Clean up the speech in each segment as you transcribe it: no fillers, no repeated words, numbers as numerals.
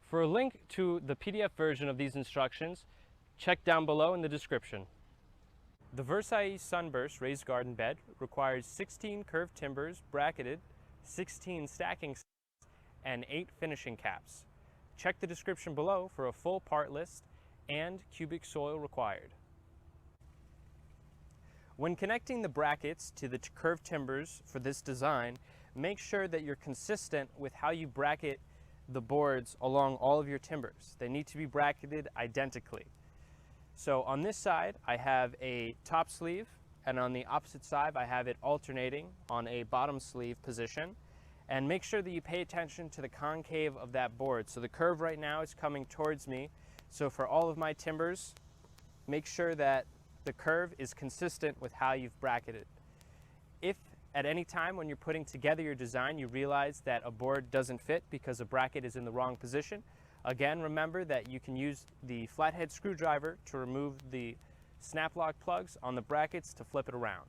For a link to the PDF version of these instructions, check down below in the description. The Versailles Sunburst raised garden bed requires 16 curved timbers bracketed, 16 stacking and 8 finishing caps. Check the description below for a full part list and cubic soil required. When connecting the brackets to the curved timbers for this design, make sure that you're consistent with how you bracket the boards along all of your timbers. They need to be bracketed identically. So on this side, I have a top sleeve, and on the opposite side, I have it alternating on a bottom sleeve position. And make sure that you pay attention to the concave of that board. So the curve right now is coming towards me. So for all of my timbers, make sure that the curve is consistent with how you've bracketed. If at any time when you're putting together your design, you realize that a board doesn't fit because a bracket is in the wrong position, again, remember that you can use the flathead screwdriver to remove the snap lock plugs on the brackets to flip it around.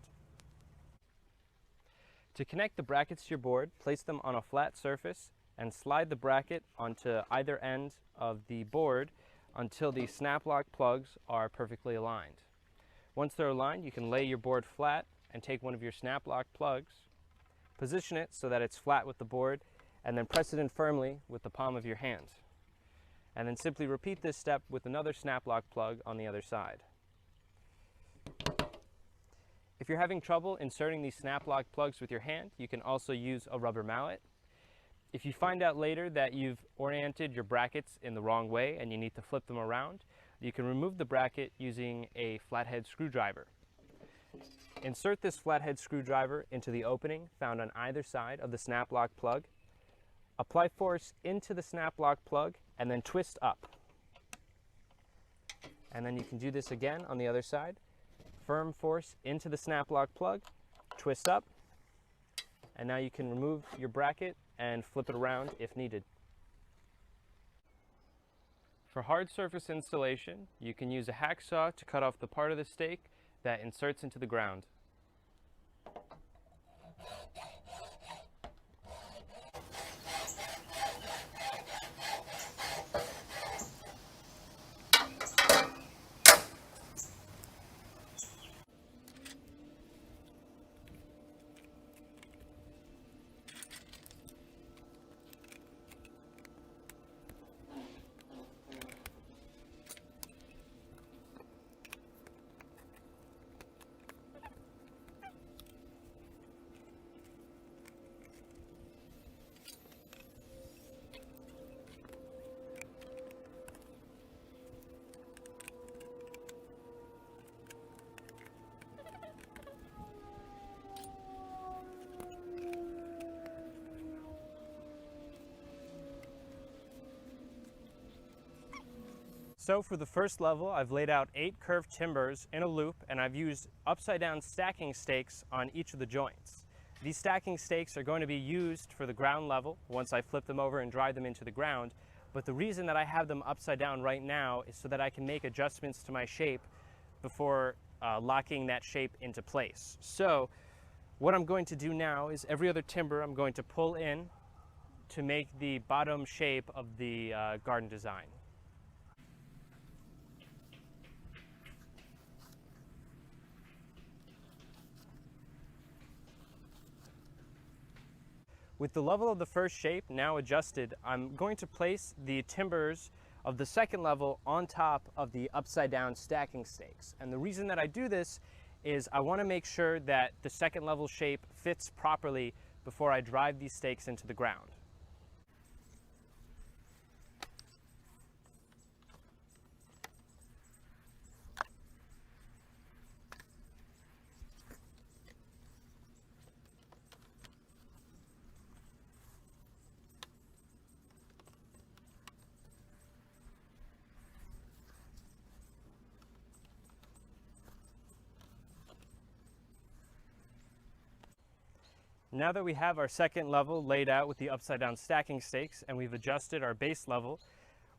To connect the brackets to your board, place them on a flat surface and slide the bracket onto either end of the board until the snap lock plugs are perfectly aligned. Once they're aligned, you can lay your board flat and take one of your snap lock plugs, position it so that it's flat with the board, and then press it in firmly with the palm of your hand. And then simply repeat this step with another snap lock plug on the other side. If you're having trouble inserting these snap lock plugs with your hand, you can also use a rubber mallet. If you find out later that you've oriented your brackets in the wrong way and you need to flip them around, you can remove the bracket using a flathead screwdriver. Insert this flathead screwdriver into the opening found on either side of the snap lock plug. Apply force into the snap lock plug and then twist up. And then you can do this again on the other side. Firm force into the snap lock plug, twist up, and now you can remove your bracket and flip it around if needed. For hard surface installation, you can use a hacksaw to cut off the part of the stake that inserts into the ground. So for the first level, I've laid out 8 curved timbers in a loop, and I've used upside down stacking stakes on each of the joints. These stacking stakes are going to be used for the ground level once I flip them over and drive them into the ground. But the reason that I have them upside down right now is so that I can make adjustments to my shape before locking that shape into place. So what I'm going to do now is every other timber I'm going to pull in to make the bottom shape of the garden design. With the level of the first shape now adjusted, I'm going to place the timbers of the second level on top of the upside down stacking stakes. And the reason that I do this is I want to make sure that the second level shape fits properly before I drive these stakes into the ground. Now that we have our second level laid out with the upside down stacking stakes and we've adjusted our base level,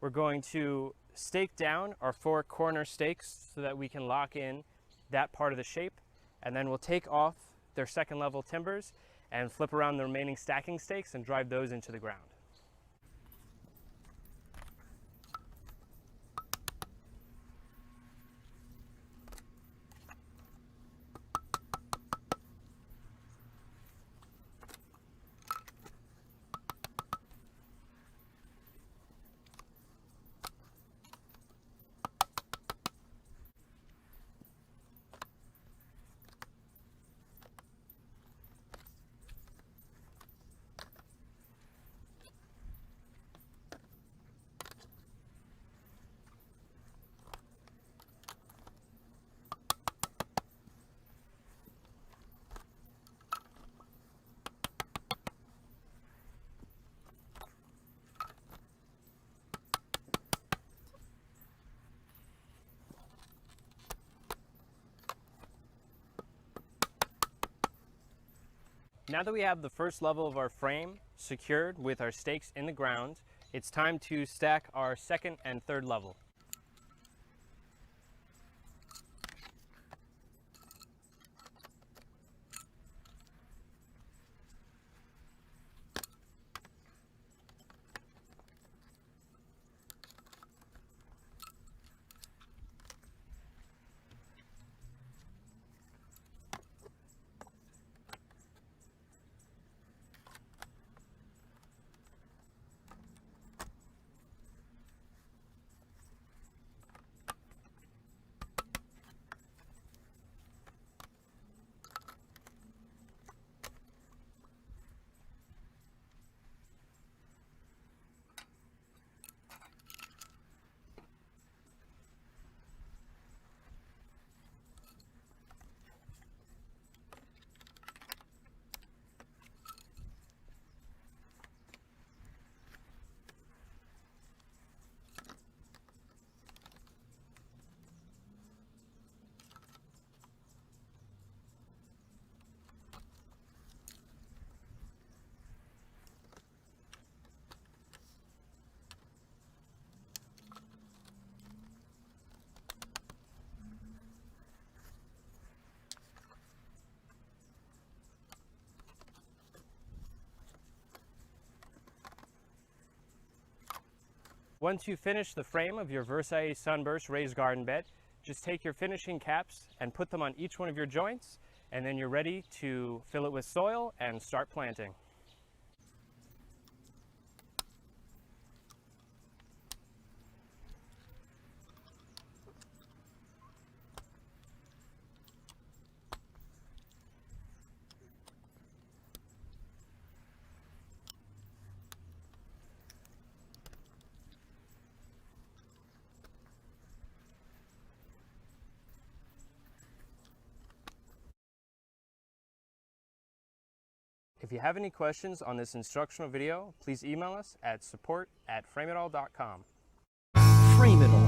we're going to stake down our 4 corner stakes so that we can lock in that part of the shape, and then we'll take off their second level timbers and flip around the remaining stacking stakes and drive those into the ground. Now that we have the first level of our frame secured with our stakes in the ground, it's time to stack our second and third level. Once you finish the frame of your Versailles Sunburst raised garden bed, just take your finishing caps and put them on each one of your joints, and then you're ready to fill it with soil and start planting. If you have any questions on this instructional video, please email us at support@frameitall.com. Frame it all.